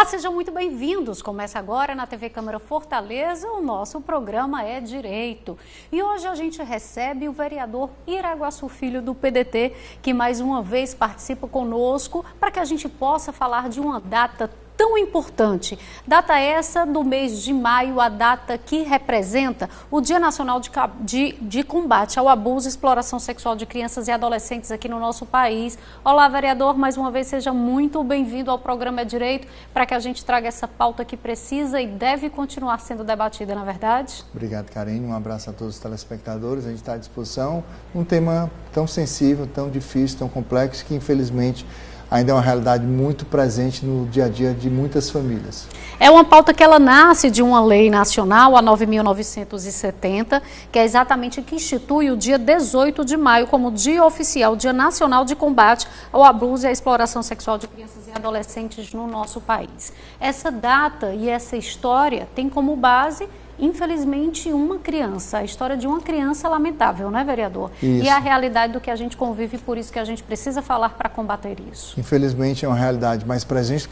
sejam muito bem-vindos. Começa agora na TV Câmara Fortaleza, o nosso programa é Direito. E hoje a gente recebe o vereador Iraguaçu Filho do PDT, que mais uma vez participa conosco para que a gente possa falar de uma data tão importante. Data essa do mês de maio, a data que representa o Dia Nacional de Combate ao Abuso e Exploração Sexual de Crianças e Adolescentes aqui no nosso país. Olá, vereador, mais uma vez seja muito bem-vindo ao programa É Direito, para que a gente traga essa pauta que precisa e deve continuar sendo debatida, na verdade? Obrigado, Karine. Um abraço a todos os telespectadores. A gente está à disposição. Um tema tão sensível, tão difícil, tão complexo, que infelizmente ainda é uma realidade muito presente no dia a dia de muitas famílias. É uma pauta que ela nasce de uma lei nacional, a 9.970, que é exatamente que institui o dia 18 de maio como dia oficial, Dia Nacional de Combate ao Abuso e à Exploração Sexual de Crianças e Adolescentes no nosso país. Essa data e essa história tem como base, infelizmente, uma criança, a história de uma criança lamentável, né, vereador? Isso. E a realidade do que a gente convive, por isso que a gente precisa falar para combater isso. Infelizmente, é uma realidade mais presente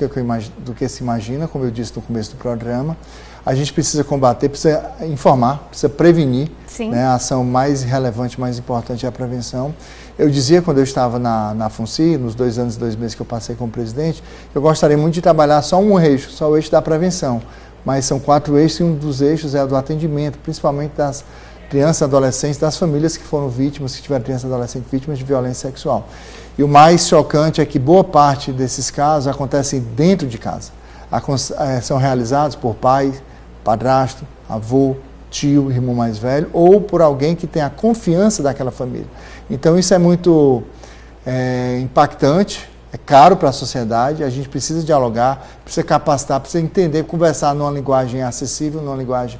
do que se imagina, como eu disse no começo do programa. A gente precisa combater, precisa informar, precisa prevenir. Sim. Né? A ação mais relevante, mais importante é a prevenção. Eu dizia, quando eu estava na FUNCI, nos 2 anos e 2 meses que eu passei como presidente, eu gostaria muito de trabalhar só um eixo, só o eixo da prevenção. Mas são 4 eixos e um dos eixos é o do atendimento, principalmente das crianças e adolescentes, das famílias que foram vítimas, que tiveram criança e adolescente vítimas de violência sexual. E o mais chocante é que boa parte desses casos acontecem dentro de casa. São realizados por pai, padrasto, avô, tio, irmão mais velho, ou por alguém que tem a confiança daquela família. Então isso é muito impactante. É caro para a sociedade, a gente precisa dialogar, precisa capacitar, precisa entender, conversar numa linguagem acessível, numa linguagem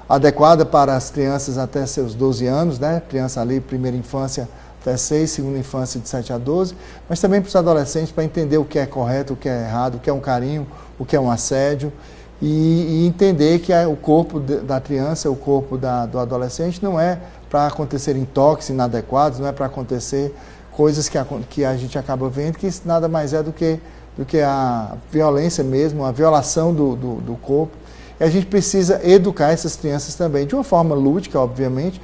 adequada para as crianças até seus 12 anos, né? Criança ali, primeira infância até 6, segunda infância de 7 a 12, mas também para os adolescentes, para entender o que é correto, o que é errado, o que é um carinho, o que é um assédio, e entender que o corpo da criança, o corpo do adolescente não é para acontecer toques inadequados, não é para acontecer coisas que a gente acaba vendo que nada mais é do que a violência mesmo, a violação do corpo. E a gente precisa educar essas crianças também, de uma forma lúdica, obviamente,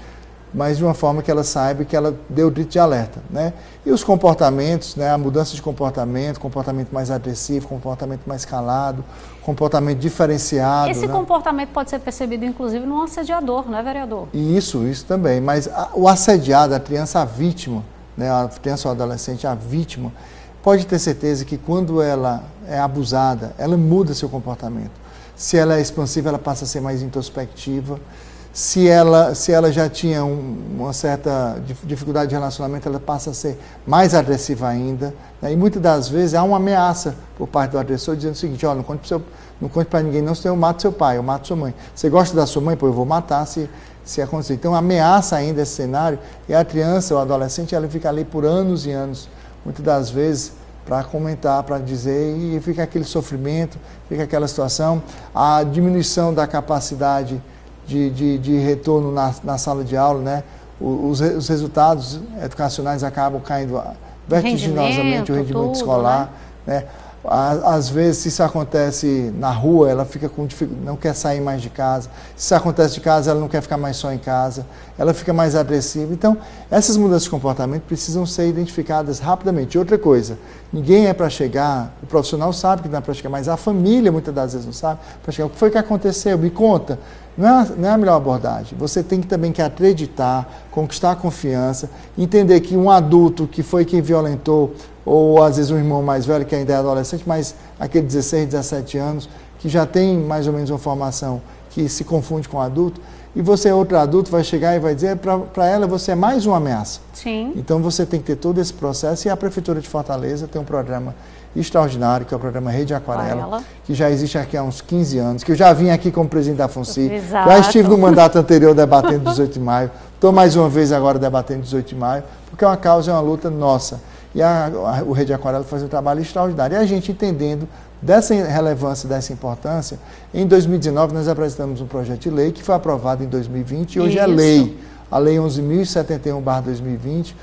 mas de uma forma que ela saiba que ela dê o grito de alerta. Né? E os comportamentos, né? A mudança de comportamento mais agressivo, comportamento mais calado, comportamento diferenciado. Esse né? comportamento pode ser percebido, inclusive, no assediador, não é, vereador? Isso também, mas o assediado, a criança, a vítima, né, a criança ou adolescente, a vítima, pode ter certeza que quando ela é abusada, ela muda seu comportamento. Se ela é expansiva, ela passa a ser mais introspectiva. Se ela já tinha uma certa dificuldade de relacionamento, ela passa a ser mais agressiva ainda. Né? E muitas das vezes há uma ameaça por parte do agressor dizendo o seguinte: olha, não conte para ninguém não, senão eu mato seu pai, eu mato sua mãe. Você gosta da sua mãe? Pô, eu vou matar se acontecer. Então, ameaça ainda esse cenário, e a criança ou o adolescente, ela fica ali por anos e anos, muitas das vezes, para comentar, para dizer, e fica aquele sofrimento, fica aquela situação, a diminuição da capacidade de retorno na sala de aula, né? Os resultados educacionais acabam caindo vertiginosamente, o rendimento escolar, né? Às vezes, se isso acontece na rua, ela fica com dificuldade, não quer sair mais de casa. Se isso acontece de casa, ela não quer ficar mais só em casa. Ela fica mais agressiva. Então, essas mudanças de comportamento precisam ser identificadas rapidamente. Outra coisa, ninguém é para chegar, o profissional sabe que não é para chegar, mas a família muitas das vezes não sabe para chegar. O que foi que aconteceu? Me conta. Não é a melhor abordagem. Você tem também que acreditar, conquistar a confiança, entender que um adulto que foi quem violentou, ou às vezes um irmão mais velho que ainda é adolescente, mas aquele 16, 17 anos, que já tem mais ou menos uma formação que se confunde com o adulto, e você, outro adulto, vai chegar e vai dizer para ela, você é mais uma ameaça. Sim. Então você tem que ter todo esse processo, e a Prefeitura de Fortaleza tem um programa extraordinário, que é o programa Rede Aquarela, que já existe aqui há uns 15 anos, que eu já vim aqui como presidente da FUNCI, já estive no mandato anterior debatendo 18 de maio, estou mais uma vez agora debatendo 18 de maio, porque é uma causa, é uma luta nossa. E o Rede Aquarela faz um trabalho extraordinário. E a gente entendendo dessa relevância, dessa importância, em 2019 nós apresentamos um projeto de lei que foi aprovado em 2020 e hoje é lei, a Lei 11.071/2020,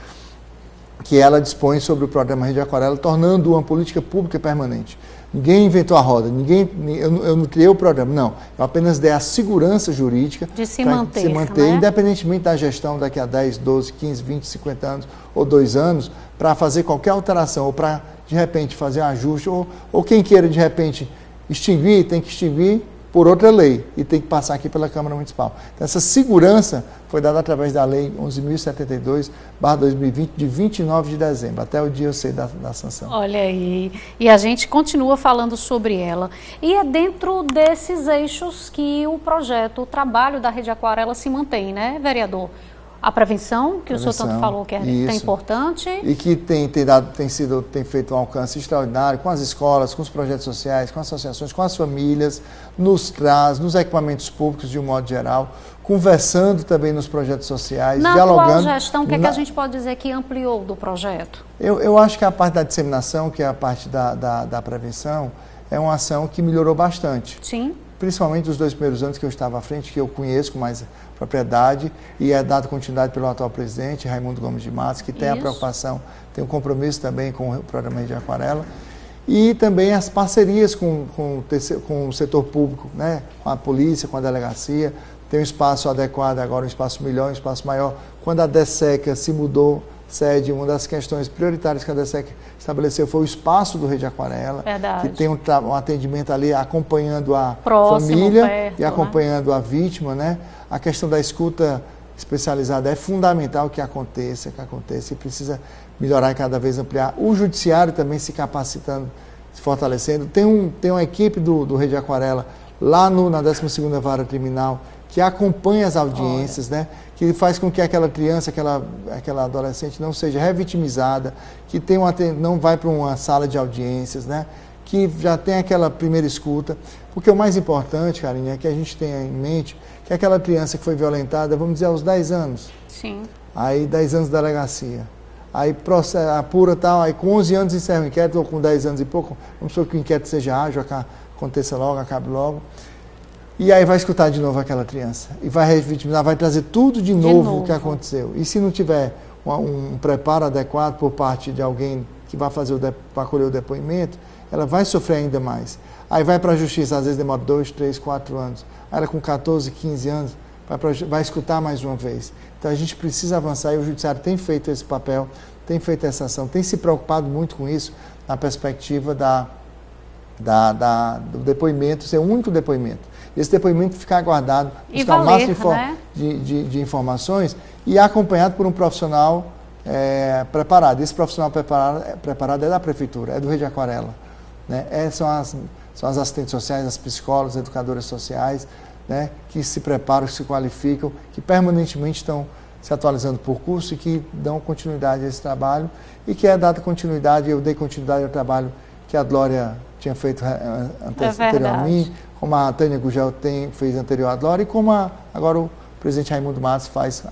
que ela dispõe sobre o programa Rede Aquarela, tornando uma política pública permanente. Ninguém inventou a roda, eu não criei o programa, não. Eu apenas dei a segurança jurídica de se manter, né? Independentemente da gestão daqui a 10, 12, 15, 20, 50 anos ou 2 anos, para fazer qualquer alteração ou para, de repente, fazer um ajuste, ou quem queira, de repente, extinguir, tem que extinguir por outra lei e tem que passar aqui pela Câmara Municipal. Então, essa segurança foi dada através da Lei 11.072/2020, de 29 de dezembro, até o dia eu sei da sanção. Olha aí, e a gente continua falando sobre ela. E é dentro desses eixos que o projeto, o trabalho da Rede Aquarela se mantém, né, vereador? A prevenção, que o senhor tanto falou que é importante. E que tem feito um alcance extraordinário com as escolas, com os projetos sociais, com as associações, com as famílias, nos equipamentos públicos de um modo geral, conversando também nos projetos sociais, dialogando. Na atual gestão, o que a gente pode dizer que ampliou do projeto? Eu acho que a parte da disseminação, que é a parte da prevenção, é uma ação que melhorou bastante. Sim. Principalmente os 2 primeiros anos que eu estava à frente, que eu conheço com mais propriedade, e é dado continuidade pelo atual presidente, Raimundo Gomes de Matos, que tem a preocupação, tem um compromisso também com o programa de Aquarela, e também as parcerias com o setor público, né? Com a polícia, com a delegacia, tem um espaço adequado agora, um espaço melhor, um espaço maior. Quando a DESECA se mudou sede, uma das questões prioritárias que a DESECA estabeleceu foi o espaço do Rede Aquarela, que tem um atendimento ali acompanhando a família perto, e acompanhando a vítima, né? A questão da escuta especializada é fundamental que aconteça e precisa melhorar e cada vez ampliar. O judiciário também se capacitando, se fortalecendo. Tem uma equipe do Rede Aquarela lá na 12ª Vara Criminal que acompanha as audiências, né? Que faz com que aquela criança, aquela adolescente não seja revitimizada, que não vai para uma sala de audiências, né? Que já tem aquela primeira escuta. Porque o mais importante, Karine, é que a gente tenha em mente que aquela criança que foi violentada, vamos dizer, aos 10 anos. Sim. Aí 10 anos de delegacia. Aí apura tal, aí com 11 anos encerra o inquérito, ou com 10 anos e pouco, vamos supor que o inquérito seja ágil, aconteça logo, acabe logo. E aí vai escutar de novo aquela criança. E vai revitimizar, vai trazer tudo de novo o que aconteceu. E se não tiver um preparo adequado por parte de alguém que vai colher o depoimento, ela vai sofrer ainda mais. Aí vai para a justiça, às vezes demora 2, 3, 4 anos. Aí ela com 14, 15 anos vai escutar mais uma vez. Então a gente precisa avançar e o judiciário tem feito esse papel, tem feito essa ação, tem se preocupado muito com isso na perspectiva do depoimento, ser o único depoimento. Esse depoimento ficar guardado, buscar o máximo de informações e acompanhado por um profissional preparado. Esse profissional preparado é da Prefeitura, é do Rede Aquarela. Né? São as assistentes sociais, as psicólogas, as educadoras sociais, né? Que se preparam, que se qualificam, que permanentemente estão se atualizando por curso e que dão continuidade a esse trabalho e que é dada continuidade, eu dei continuidade ao trabalho que a Glória tinha feito anterior a mim, como a Tânia Gugel fez anterior à Glória e como agora o presidente Raimundo Matos faz,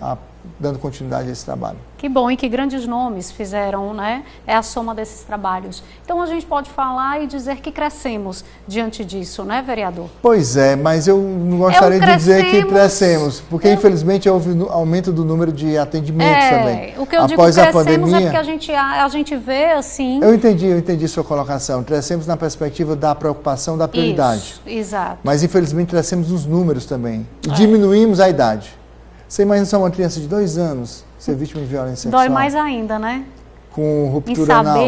dando continuidade a esse trabalho. Que bom, e que grandes nomes fizeram, né? É a soma desses trabalhos. Então a gente pode falar e dizer que crescemos diante disso, né, vereador? Pois é, mas eu não gostaria de dizer que crescemos, porque infelizmente houve aumento do número de atendimentos também. O que eu digo crescemos é porque a gente vê assim... Eu entendi sua colocação. Crescemos na perspectiva da preocupação, da prioridade. Isso, exato. Mas infelizmente crescemos nos números também. E diminuímos a idade. Você imagina só uma criança de 2 anos ser vítima de violência sexual? Dói mais ainda, né? Com ruptura anal.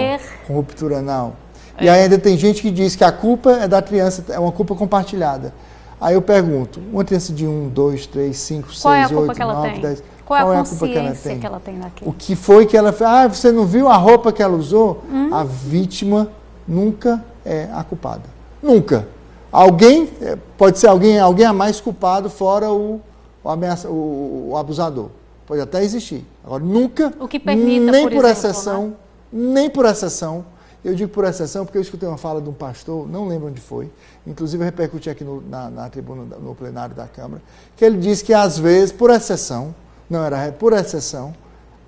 Com ruptura anal. E aí ainda tem gente que diz que a culpa é da criança, é uma culpa compartilhada. Aí eu pergunto, uma criança de 1, 2, 3, 5, 6, 8, 9, 10... Qual é a consciência que ela tem naquilo? O que foi que ela fez? Você não viu a roupa que ela usou? A vítima nunca é a culpada. Nunca. Pode ser alguém a mais culpado fora o abusador. Pode até existir. Agora, nunca, o que permita, nem por exceção, nem por exceção, eu digo por exceção porque eu escutei uma fala de um pastor, não lembro onde foi, inclusive eu repercuti aqui na tribuna, no plenário da Câmara, que ele disse que às vezes, por exceção, por exceção,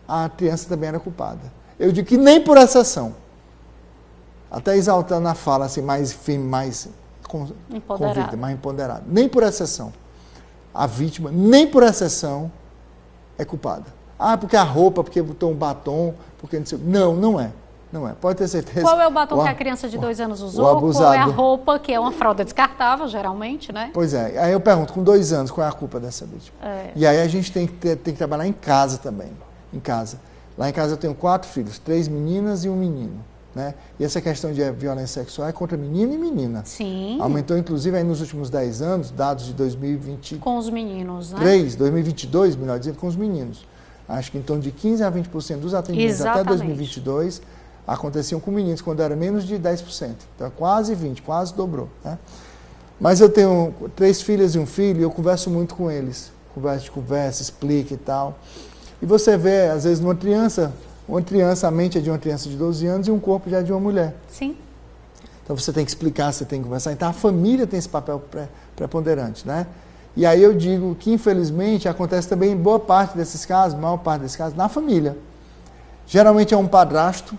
a criança também era culpada. Eu digo que nem por exceção, até exaltando a fala assim, mais firme, mais convicta, mais empoderada, nem por exceção. A vítima, nem por exceção, é culpada. Porque a roupa, porque botou um batom, porque não sei. Não é. Não é. Pode ter certeza. Qual é o batom que a criança de 2 anos usou? Qual é a roupa, que é uma fralda descartável, geralmente, né? Pois é. Aí eu pergunto, com 2 anos, qual é a culpa dessa vítima? E aí a gente tem que trabalhar em casa também. Em casa. Lá em casa eu tenho 4 filhos, 3 meninas e 1 menino. Né? E essa questão de violência sexual é contra menino e menina. Sim. Aumentou, inclusive, aí nos últimos 10 anos, dados de 2020. Com os meninos, né? 2022, melhor dizendo, com os meninos. Acho que em torno de 15% a 20% dos atendimentos até 2022 aconteciam com meninos, quando era menos de 10%. Então, quase 20%, quase dobrou. Né? Mas eu tenho 3 filhas e 1 filho e eu converso muito com eles. Conversa, explica e tal. E você vê, às vezes, uma criança, a mente é de uma criança de 12 anos e um corpo já é de uma mulher. Sim. Então você tem que explicar, você tem que conversar. Então a família tem esse papel preponderante, né? E aí eu digo que, infelizmente, acontece também em boa parte desses casos, maior parte desses casos, na família. Geralmente é um padrasto,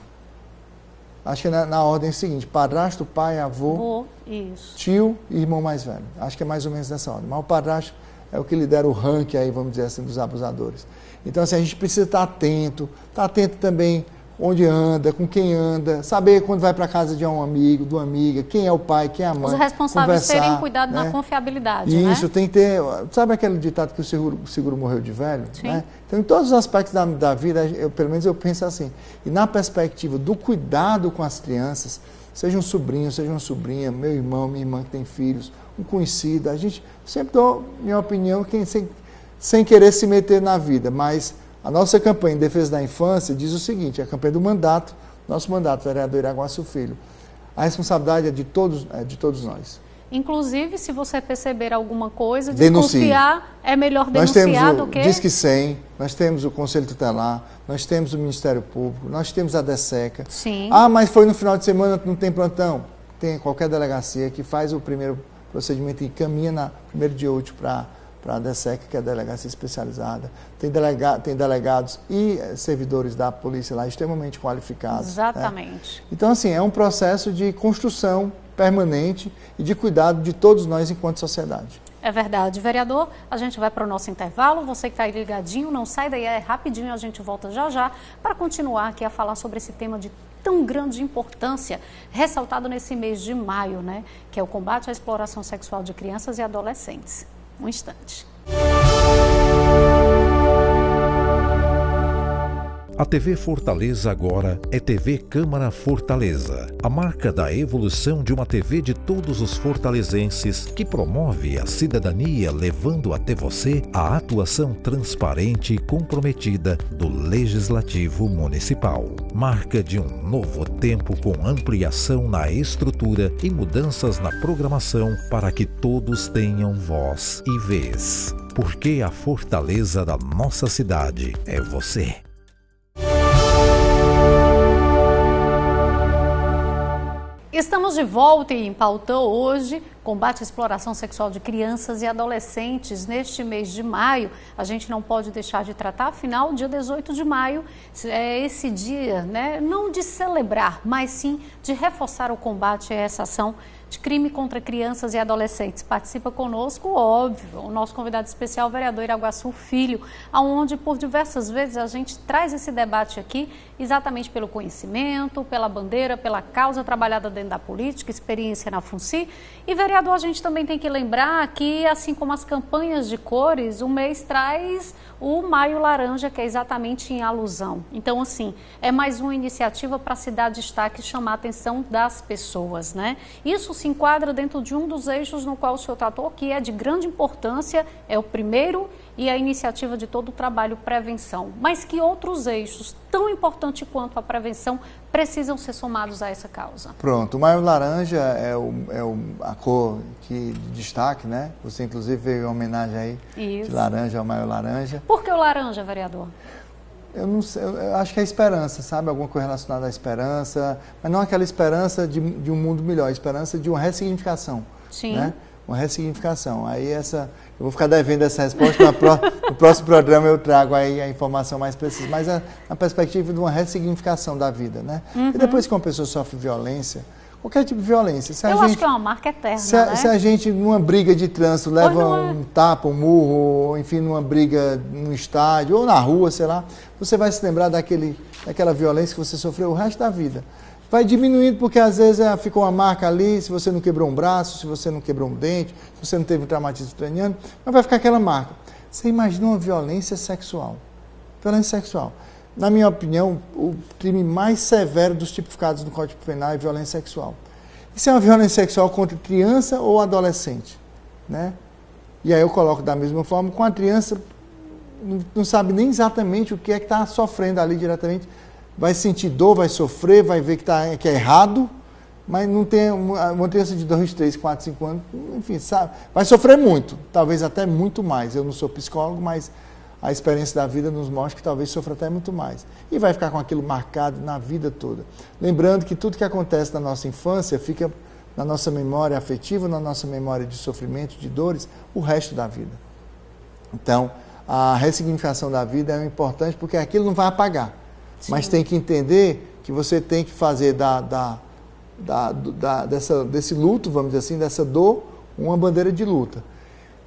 acho que na ordem seguinte, padrasto, pai, avô, tio e irmão mais velho. Acho que é mais ou menos nessa ordem. Mas o padrasto é o que lidera o ranking aí, vamos dizer assim, dos abusadores. Então, assim, a gente precisa estar atento também onde anda, com quem anda, saber quando vai para a casa de um amigo, de uma amiga, quem é o pai, quem é a mãe. Os responsáveis terem cuidado, né? Na confiabilidade, Isso, né? Tem que ter... Sabe aquele ditado que o seguro morreu de velho? Sim. Né? Então, em todos os aspectos da vida, pelo menos eu penso assim. E na perspectiva do cuidado com as crianças, seja um sobrinho, seja uma sobrinha, meu irmão, minha irmã que tem filhos, um conhecido, a gente sempre dou minha opinião sem querer se meter na vida, mas a nossa campanha em defesa da infância diz o seguinte, a campanha do mandato, nosso mandato, vereador Iraguaçu Filho, a responsabilidade é de todos nós. Inclusive, se você perceber alguma coisa, denuncie. Desconfiar, é melhor denunciar do que... Nós temos o Disque 100, nós temos o Conselho Tutelar, nós temos o Ministério Público, nós temos a DESECA. Sim. Ah, mas foi no final de semana, não tem plantão. Tem qualquer delegacia que faz o primeiro procedimento e encaminha na primeiro de útil para a DESECA, que é a delegacia especializada. Tem delegados e servidores da polícia lá extremamente qualificados. Exatamente. Né? Então, assim, é um processo de construção permanente e de cuidado de todos nós enquanto sociedade. É verdade. Vereador, a gente vai para o nosso intervalo. Você que está aí ligadinho, não sai daí, é rapidinho, a gente volta já para continuar aqui a falar sobre esse tema de tão grande importância, ressaltado nesse mês de maio, né? Que é o combate à exploração sexual de crianças e adolescentes. Um instante. A TV Fortaleza agora é TV Câmara Fortaleza, a marca da evolução de uma TV de todos os fortalezenses que promove a cidadania, levando até você a atuação transparente e comprometida do Legislativo Municipal. Marca de um novo tempo com ampliação na estrutura e mudanças na programação para que todos tenham voz e vez. Porque a fortaleza da nossa cidade é você. Estamos de volta e em pauta hoje, combate à exploração sexual de crianças e adolescentes. Neste mês de maio, a gente não pode deixar de tratar, afinal, dia 18 de maio é esse dia, né, não de celebrar, mas sim de reforçar o combate a essa ação de crime contra crianças e adolescentes. Participa conosco, óbvio, o nosso convidado especial, o vereador Iraguaçu Filho, onde por diversas vezes a gente traz esse debate aqui exatamente pelo conhecimento, pela bandeira, pela causa trabalhada dentro da política, experiência na FUNCI. E, vereador, a gente também tem que lembrar que, assim como as campanhas de cores, o mês traz o Maio Laranja, que é exatamente em alusão. Então, assim, é mais uma iniciativa para se dar destaque e chamar a atenção das pessoas, né? Isso se enquadra dentro de um dos eixos no qual o senhor tratou, que é de grande importância, é o primeiro e a iniciativa de todo o trabalho prevenção. Mas que outros eixos, tão importantes quanto a prevenção, precisam ser somados a essa causa? Pronto, o Maio Laranja é a cor de destaque, né? Você, inclusive, veio em homenagem aí de laranja ao Maio Laranja. Por que o laranja, vereador? Eu não sei, eu acho que é a esperança, sabe? Alguma coisa relacionada à esperança, mas não aquela esperança de um mundo melhor, a esperança de uma ressignificação. Sim. Né? uma ressignificação. Aí eu vou ficar devendo essa resposta, no próximo programa eu trago aí a informação mais precisa, mas a perspectiva de uma ressignificação da vida, né? E depois que uma pessoa sofre violência, qualquer tipo de violência. Acho que é uma marca eterna, se a gente, numa briga de trânsito, leva um tapa, um murro, ou, enfim, numa briga no estádio, ou na rua, sei lá, você vai se lembrar daquela violência que você sofreu o resto da vida. Vai diminuindo porque às vezes ficou uma marca ali, se você não quebrou um braço, se você não quebrou um dente, se você não teve um traumatismo craniano, mas vai ficar aquela marca. Você imagina uma violência sexual. Violência sexual. Na minha opinião, o crime mais severo dos tipificados no Código Penal é violência sexual. Isso é uma violência sexual contra criança ou adolescente, né? E aí eu coloco da mesma forma, com a criança, não sabe nem exatamente o que é que está sofrendo ali diretamente, vai sentir dor, vai sofrer, vai ver que é errado, mas não tem uma criança de 2, 3, 4, 5 anos, enfim, sabe, vai sofrer muito, talvez até muito mais. Eu não sou psicólogo, mas a experiência da vida nos mostra que talvez sofra até muito mais. E vai ficar com aquilo marcado na vida toda. Lembrando que tudo que acontece na nossa infância fica na nossa memória afetiva, na nossa memória de sofrimento, de dores, o resto da vida. Então, a ressignificação da vida é importante porque aquilo não vai apagar. Sim. Mas tem que entender que você tem que fazer desse luto, vamos dizer assim, dessa dor, uma bandeira de luta.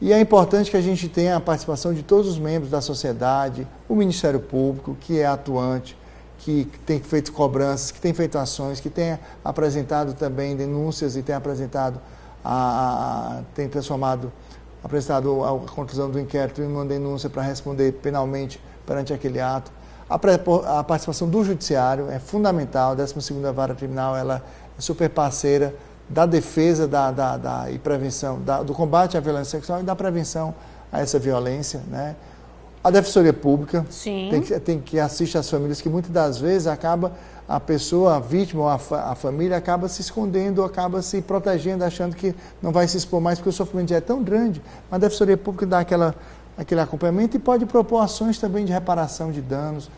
E é importante que a gente tenha a participação de todos os membros da sociedade, o Ministério Público, que é atuante, que tem feito cobranças, que tem feito ações, que tem apresentado também denúncias e tem apresentado apresentado a conclusão do inquérito e uma denúncia para responder penalmente perante aquele ato. A participação do Judiciário é fundamental, a 12ª Vara Criminal ela é super parceira da defesa e prevenção, do combate à violência sexual e da prevenção a essa violência, né? A Defensoria Pública tem que assistir às famílias que muitas das vezes a pessoa, a vítima ou a família acaba se escondendo, acaba se protegendo, achando que não vai se expor mais porque o sofrimento já é tão grande. Mas a Defensoria Pública dá aquele acompanhamento e pode propor ações também de reparação de danos,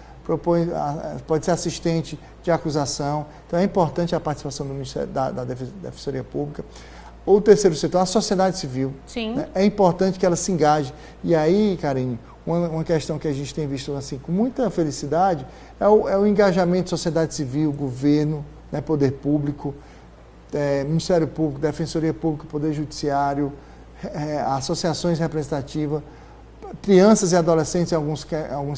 pode ser assistente de acusação. Então é importante a participação do Ministério da Defensoria Pública. O terceiro setor, a sociedade civil. Né? É importante que ela se engaje. E aí, Karine, uma questão que a gente tem visto assim, com muita felicidade é o engajamento de sociedade civil, governo, né, poder público, Ministério Público, Defensoria Pública, Poder Judiciário, associações representativas, crianças e adolescentes em alguns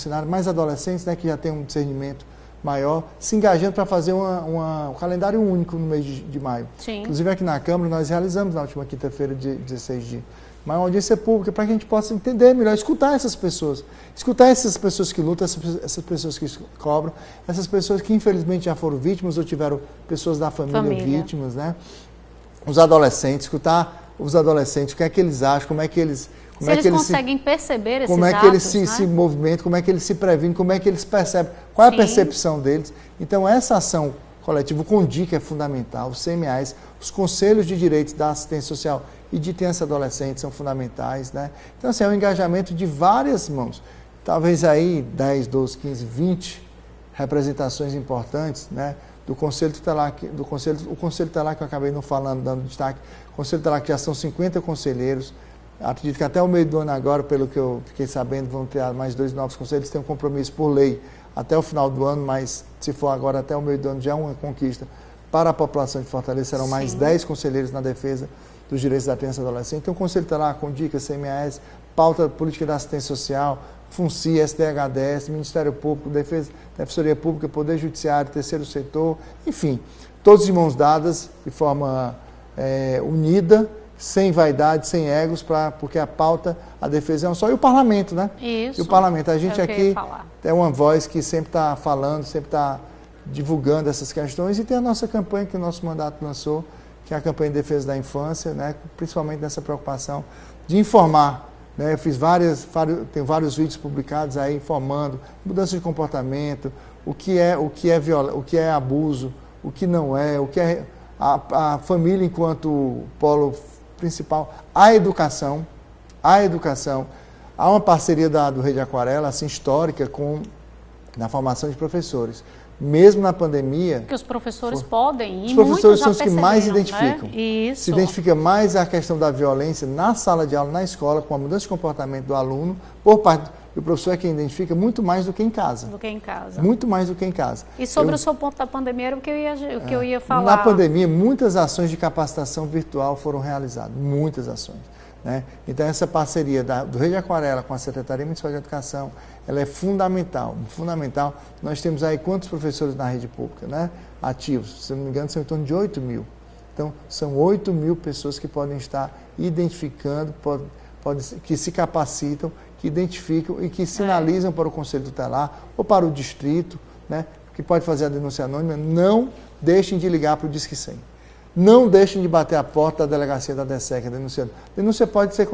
cenários, mais adolescentes, né, que já têm um discernimento maior, se engajando para fazer um calendário único no mês de maio. Sim. Inclusive aqui na Câmara nós realizamos na última quinta-feira, de 16 de maio, uma audiência pública para que a gente possa entender melhor, escutar essas pessoas que lutam, essas pessoas que cobram, essas pessoas que infelizmente já foram vítimas ou tiveram pessoas da família. Vítimas, né? Os adolescentes, escutar os adolescentes, o que é que eles acham, como é que eles... Se eles conseguem perceber esses atos, como é que eles se movimentam, como é que eles se previnem, como é que eles percebem, qual é a percepção deles. Então, essa ação coletiva, o CONDIC é fundamental, os CMAs, os Conselhos de Direitos da Assistência Social e de Criança e Adolescente são fundamentais, né? Então, assim, é um engajamento de várias mãos. Talvez aí 10, 12, 15, 20 representações importantes, né? Do Conselho Tutelar, o Conselho Tutelar que eu acabei não falando, dando destaque, o Conselho Tutelar que já são 50 conselheiros. Acredito que até o meio do ano agora, pelo que eu fiquei sabendo, vão ter mais 2 novos conselheiros, tem um compromisso por lei até o final do ano, mas se for agora até o meio do ano já é uma conquista para a população de Fortaleza, serão mais 10 conselheiros na defesa dos direitos da criança e adolescente. Então o Conselho está lá com dicas, CMAS, pauta política da assistência social, FUNCI, STHDS, Ministério Público, Defensoria Pública, Poder Judiciário, Terceiro Setor, enfim, todos de mãos dadas, de forma unida, sem vaidade, sem egos, porque a pauta, a defesa é um só. E o parlamento, né? Isso. E o parlamento. A gente aqui é uma voz que sempre está falando, sempre está divulgando essas questões e tem a nossa campanha que o nosso mandato lançou, que é a campanha de defesa da infância, né? Principalmente nessa preocupação de informar. Né? Eu tenho vários vídeos publicados aí informando mudança de comportamento, o que é abuso, o que não é, o que é a família enquanto polo principal, a educação, há uma parceria do Rede Aquarela, assim, histórica, na formação de professores. mesmo na pandemia... Porque os professores podem, os professores são os que mais identificam. Né? Isso. Se identifica mais a questão da violência na sala de aula, na escola, com a mudança de comportamento do aluno, por parte do professor é quem identifica muito mais do que em casa. Do que em casa. Muito mais do que em casa. E sobre o seu ponto da pandemia, era o que eu ia falar. Na pandemia, muitas ações de capacitação virtual foram realizadas, muitas ações. Né? Então, essa parceria do Rede Aquarela com a Secretaria Municipal de Educação, ela é fundamental, fundamental. Nós temos aí quantos professores na rede pública, né? Ativos? Se não me engano, são em torno de 8 mil. Então, são 8 mil pessoas que podem estar identificando, que se capacitam, que identificam e que sinalizam para o Conselho Tutelar ou para o distrito, né? Que pode fazer a denúncia anônima. Não deixem de ligar para o Disque 100. Não deixem de bater a porta da delegacia da DESEC, denunciando. Denúncia pode ser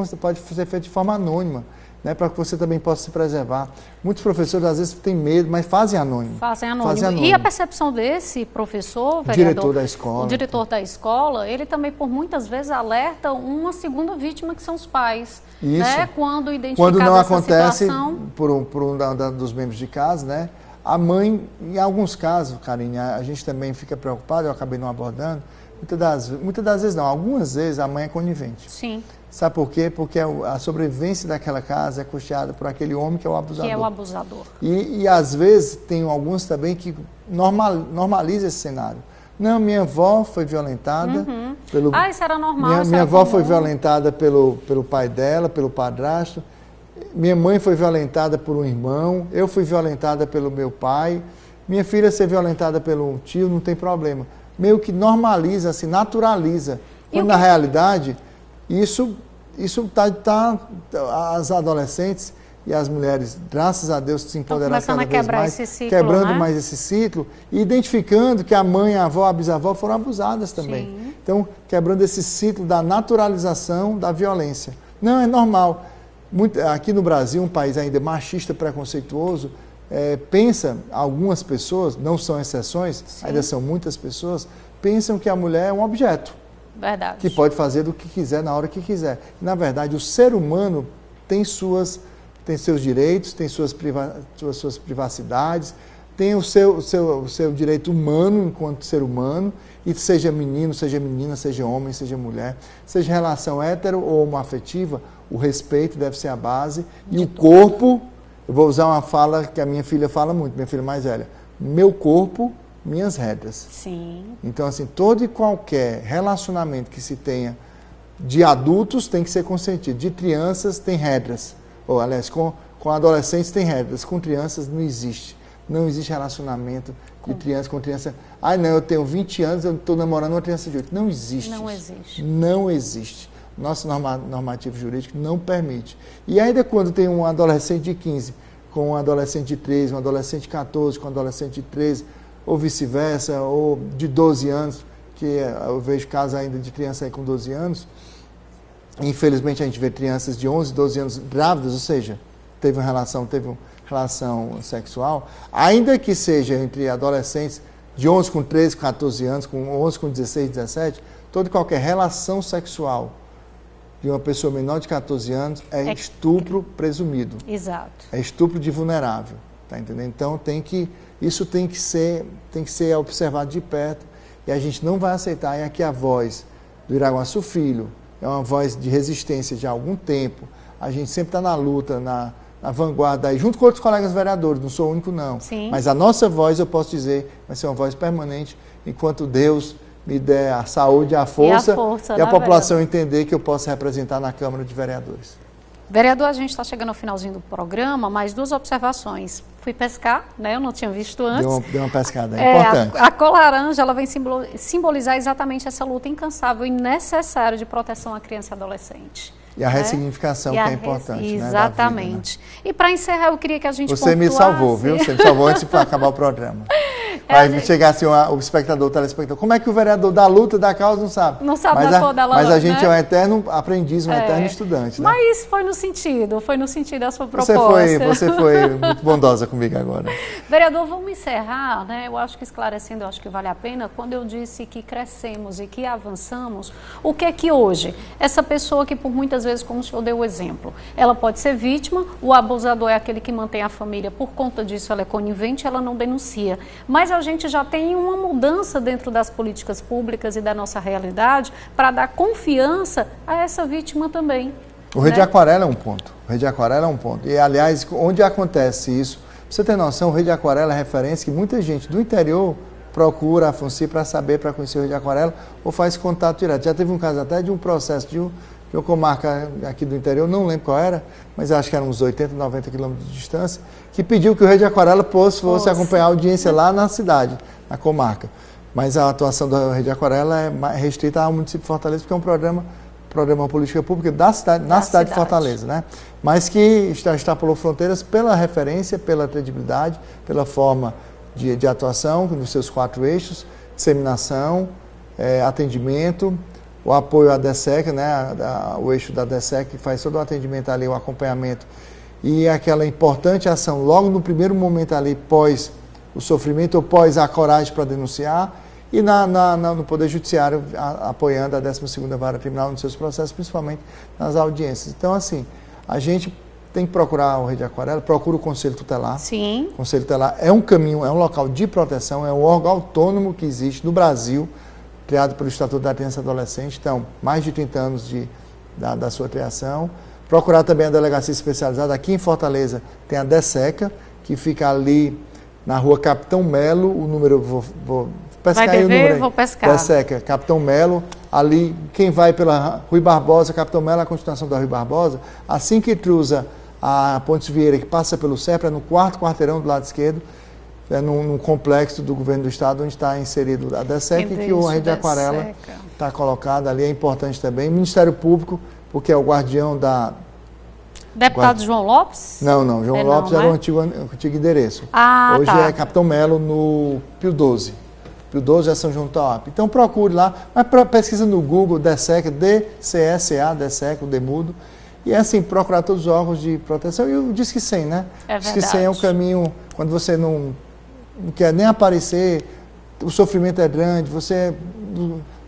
feita de forma anônima, né, para que você também possa se preservar. Muitos professores, às vezes, têm medo, mas fazem anônimo. Fazem anônimo. E a percepção desse professor, vereador, diretor da escola, o diretor da escola, ele também, por muitas vezes, alerta uma segunda vítima, que são os pais. Isso. Né? Quando identificada Quando não essa acontece situação... por um dos membros de casa, né, a mãe, em alguns casos, Karine, a gente também fica preocupado, eu acabei não abordando, muitas das vezes não, algumas vezes a mãe é conivente. Sim. Sabe por quê? Porque a sobrevivência daquela casa é custeada por aquele homem que é o abusador. Que é o abusador. E às vezes tem alguns também que normalizam esse cenário. Não, minha avó foi violentada pelo... isso era normal, Minha avó foi violentada pelo pai dela, pelo padrasto. Minha mãe foi violentada por um irmão. Eu fui violentada pelo meu pai. Minha filha ser violentada pelo tio, não tem problema. Meio que normaliza, se naturaliza. Quando na realidade, isso as adolescentes e as mulheres, graças a Deus, se empoderaram cada vez mais, quebrando mais esse ciclo e identificando que a mãe, a avó, a bisavó foram abusadas também. Sim. Então, quebrando esse ciclo da naturalização da violência. Não, é normal. Aqui no Brasil, um país ainda machista, preconceituoso, pensa, algumas pessoas, não são exceções, sim, ainda são muitas pessoas, pensam que a mulher é um objeto. Verdade. Que pode fazer do que quiser, na hora que quiser. Na verdade, o ser humano tem seus direitos, tem suas privacidades, tem o seu direito humano enquanto ser humano, e seja menino, seja menina, seja homem, seja mulher, seja relação hétero ou homoafetiva, o respeito deve ser a base, e o corpo, eu vou usar uma fala que a minha filha fala muito, minha filha mais velha, meu corpo, minhas regras. Sim. Então, assim, todo e qualquer relacionamento que se tenha de adultos tem que ser consentido, de crianças tem regras, ou aliás, com adolescentes tem regras, com crianças não existe. Não existe relacionamento de criança com criança. Não, eu tenho 20 anos, eu estou namorando uma criança de 8. Não existe. Não existe. Não existe. Nosso normativo jurídico não permite. E ainda quando tem um adolescente de 15 com um adolescente de 13, um adolescente de 14 com um adolescente de 13, ou vice-versa, ou de 12 anos, que eu vejo casos ainda de criança aí com 12 anos, infelizmente a gente vê crianças de 11, 12 anos grávidas, ou seja, teve uma relação sexual, ainda que seja entre adolescentes de 11 com 13, 14 anos, com 11 com 16, 17, toda e qualquer relação sexual de uma pessoa menor de 14 anos é estupro presumido. Exato. É estupro de vulnerável, tá entendendo? Então isso tem que ser observado de perto e a gente não vai aceitar. E aqui a voz do Iraguaçu Filho é uma voz de resistência de há algum tempo. A gente sempre está na luta, na vanguarda aí, junto com outros colegas vereadores, não sou o único não. Sim. Mas a nossa voz, eu posso dizer, vai ser uma voz permanente, enquanto Deus me der a saúde, a força e a população entender que eu posso representar na Câmara de Vereadores. Vereador, a gente está chegando ao finalzinho do programa, mais 2 observações. Fui pescar, né? Eu não tinha visto antes. Deu uma pescada, é importante. A cor laranja, ela vem simbolizar exatamente essa luta incansável e necessária de proteção à criança e adolescente. E a ressignificação que é importante. Exatamente. Né, da vida, né? E para encerrar, eu queria que a gente Você me salvou, viu? Você me salvou antes de acabar o programa. Vai chegar assim o espectador, o telespectador. Como é que o vereador da luta, da causa, não sabe? Não sabe da cor da laranja, mas a gente é um eterno aprendiz, um eterno estudante. Né? Mas foi no sentido da sua proposta. Você foi muito bondosa comigo agora. Vereador, vamos encerrar, né? Eu acho que esclarecendo, eu acho que vale a pena, quando eu disse que crescemos e que avançamos, o que é que hoje, essa pessoa que por muitas vezes, como o senhor deu o exemplo, ela pode ser vítima, o abusador é aquele que mantém a família, por conta disso ela é conivente, ela não denuncia. Mas mas a gente já tem uma mudança dentro das políticas públicas e da nossa realidade para dar confiança a essa vítima também. O Rede Aquarela é um ponto. O Rede Aquarela é um ponto. E, aliás, onde acontece isso, pra você ter noção, o Rede Aquarela é referência que muita gente do interior procura a FUNCI para saber, para conhecer o Rede Aquarela, ou faz contato direto. Já teve um caso até de um processo de uma comarca aqui do interior, não lembro qual era, mas acho que eram uns 80, 90 quilômetros de distância, que pediu que o Rede Aquarela fosse acompanhar a audiência lá na cidade, na comarca. Mas a atuação da Rede Aquarela é restrita ao município de Fortaleza, porque é um programa política pública da cidade, na cidade de Fortaleza, né? Mas que extrapolou fronteiras pela referência, pela credibilidade, pela forma de atuação nos seus 4 eixos: disseminação, atendimento, o apoio à DSEC, né? O eixo da DSEC que faz todo o atendimento ali, o acompanhamento, e aquela importante ação logo no primeiro momento ali, pós o sofrimento ou pós a coragem para denunciar, e no Poder Judiciário apoiando a 12ª Vara Criminal nos seus processos, principalmente nas audiências. Então, assim, a gente tem que procurar o Rede Aquarela, procura o Conselho Tutelar. Sim. O Conselho Tutelar é um caminho, é um local de proteção, é um órgão autônomo que existe no Brasil, criado pelo Estatuto da Criança e Adolescente, então, mais de 30 anos da sua criação. Procurar também a delegacia especializada. Aqui em Fortaleza tem a DSECA, que fica ali na rua Capitão Melo, o número, vou pescar aí o número aí. Vou pescar. DSECA, Capitão Melo, ali, quem vai pela Rui Barbosa, Capitão Melo, a continuação da Rui Barbosa, assim que cruza a Pontes Vieira, que passa pelo CEPRA, no 4º quarteirão do lado esquerdo, num complexo do governo do estado, onde está inserido a DSEC, e que o Rede Aquarela está colocado ali, é importante também. Ministério Público, porque é o guardião da... Deputado João Lopes? Não, João Lopes era o antigo endereço. Hoje é Capitão Melo no Pio 12. Pio 12 é São João do Tauap. Então procure lá, mas pesquisa no Google, DSEC, DCSA, DSEC, o Demudo, e é assim, procurar todos os órgãos de proteção. E o Disque 100, né? É verdade. Disque 100 é um caminho, quando você não quer nem aparecer, o sofrimento é grande, você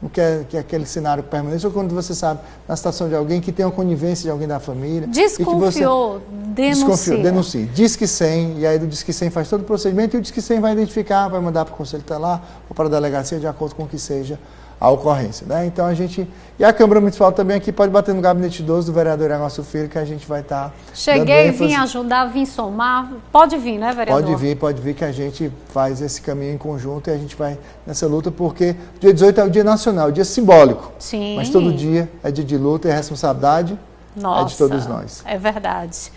não quer que aquele cenário permaneça, ou quando você sabe, na situação de alguém que tem uma conivência de alguém da família. Desconfiou, denuncie. Disque 100, e aí do Disque 100 faz todo o procedimento, e o Disque 100 vai identificar, vai mandar para o Conselho Tutelar ou para a delegacia, de acordo com o que seja a ocorrência, né? Então a gente... E a Câmara Municipal também aqui pode bater no gabinete 12 do vereador Iraguaçu Filho, que a gente vai estar... Cheguei, vim ajudar, vim somar. Pode vir, né, vereador? Pode vir que a gente faz esse caminho em conjunto e a gente vai nessa luta, porque dia 18 é o dia nacional, o dia simbólico. Sim. Mas todo dia é dia de luta e a responsabilidade é de todos nós. É verdade.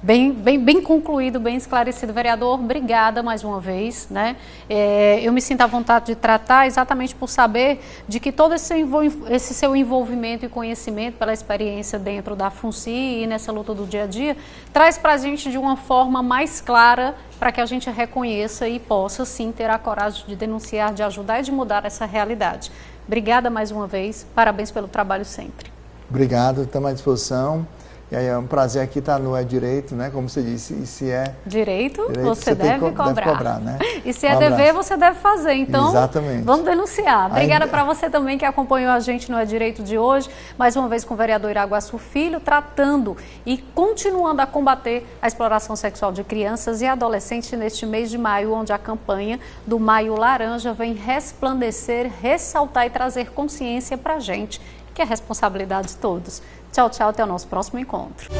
Bem concluído, bem esclarecido. Vereador, obrigada mais uma vez, né? Eu me sinto à vontade de tratar exatamente por saber de que todo esse seu envolvimento e conhecimento pela experiência dentro da FUNCI e nessa luta do dia a dia, traz para a gente de uma forma mais clara para que a gente reconheça e possa sim ter a coragem de denunciar, de ajudar e de mudar essa realidade. Obrigada mais uma vez, parabéns pelo trabalho sempre. Obrigado, estamos à disposição. E aí é um prazer aqui estar no É Direito, né? Como você disse, e se é direito você deve cobrar, né? E se é dever, você deve fazer. Então, exatamente. Vamos denunciar. Obrigada para você também que acompanhou a gente no É Direito de hoje, mais uma vez com o vereador Iraguaçu Filho, tratando e continuando a combater a exploração sexual de crianças e adolescentes neste mês de maio, onde a campanha do Maio Laranja vem resplandecer, ressaltar e trazer consciência para a gente, que é responsabilidade de todos. Tchau, tchau, até o nosso próximo encontro.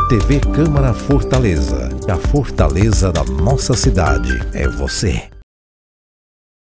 TV Câmara Fortaleza. A fortaleza da nossa cidade é você.